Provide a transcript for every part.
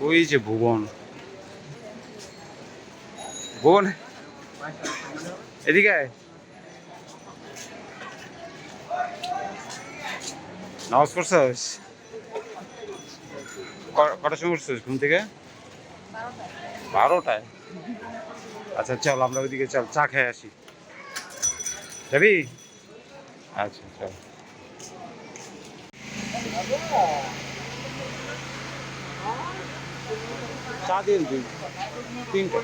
ওই যে ভুবন, ভুবন এদিকে আয়। নামাজ পড়ছস? কটার সময় উঠছিস ঘুম থেকে? 12টায়। আচ্ছা চল আমরা ওইদিকে চল, চা খেয়ে আসি। যাবি? আচ্ছা চল। চা দিন দিন, তিনটা।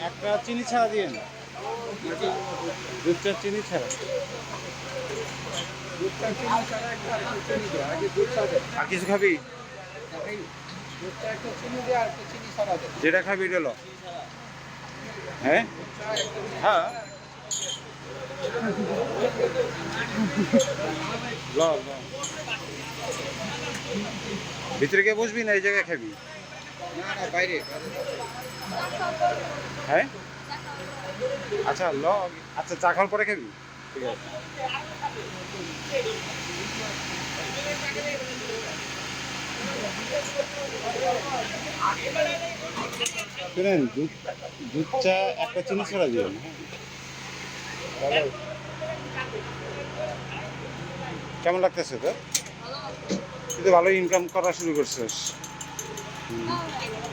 একটা চিনি ছাড়া দিন, দুধ চা চিনি ছাড়া। আর কিছু খাবি? যেটা খাবি এটা লো। হ্যাঁ হ্যাঁ ল ল। ভিতরে গিয়ে বসবি না এই জায়গায় খাবি? বাইরে। হ্যাঁ আচ্ছা ল। আচ্ছা চা খাওয়ার পরে খাবি? ঠিক আছে। শুনেন, দুধ চা একটা চিনি ছাড়া দিবেন। কেমন লাগতেছে তো? তুই ভালো ইনকাম করা শুরু করছিস।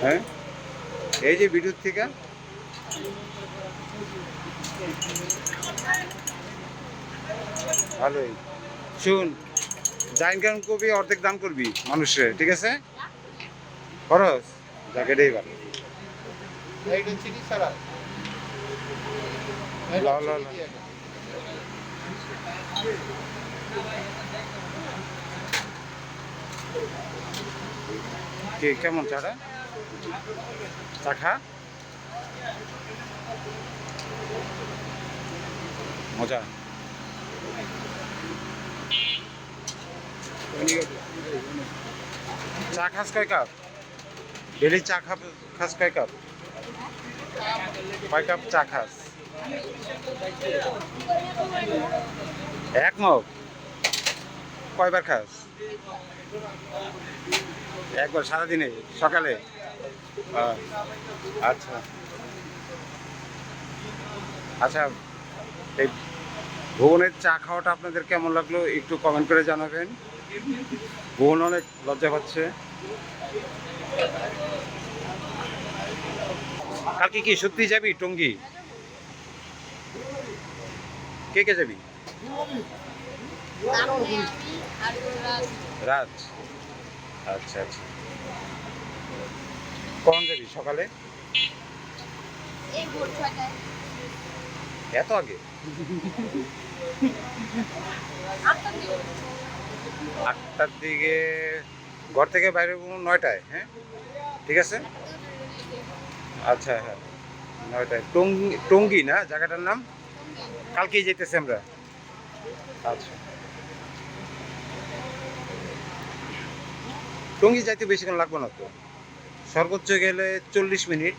হ্যাঁ এই যে ভিডিওর থেকে ভালোই। শুন, যা ইনকাম করবি অর্ধেক দান করবি মানুষের, ঠিক আছে? খরচ জ্যাকেটেই ভালো। কি কেমন চাটা? চা খা, মজা। চা খাস কয় কাপ? ডেলি চা খাস কয় কাপ? কয় কাপ চা খাস? এক মগ? কয়বার খাস? একবার সারাদিনে, সকালে? আচ্ছা আচ্ছা। এই ভুবনের চা খাওয়াটা আপনাদের কেমন লাগলো একটু কমেন্ট করে জানাবেন। ভুবন অনেক লজ্জা পাচ্ছে। কালকে কি সত্যি যাবি টঙ্গী? কে কে যাবি? রাজ। আচ্ছা আচ্ছা। কখন যাবি? সকালে? এত আগে? 8টার দিকে ঘর থেকে বাইরে 9টায়? হ্যাঁ ঠিক আছে। আচ্ছা হ্যাঁ 9টায়। টঙ্গী না জায়গাটার নাম? কালকেই যেতেছি আমরা। আচ্ছা টঙ্গী যাইতে বেশিক্ষণ লাগবে না তো, সর্বোচ্চ গেলে 40 মিনিট।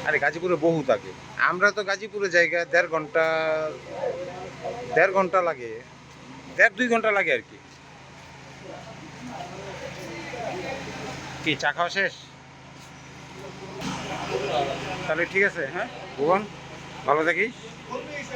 আরে গাজীপুরে বহুত আগে, আমরা তো গাজীপুরে জায়গা 1.5 ঘন্টা লাগে, 1.5-2 ঘন্টা লাগে আর কি। কি চা খাওয়া শেষ? তাহলে ঠিক আছে। হ্যাঁ ভুবন, ভালো থাকিস।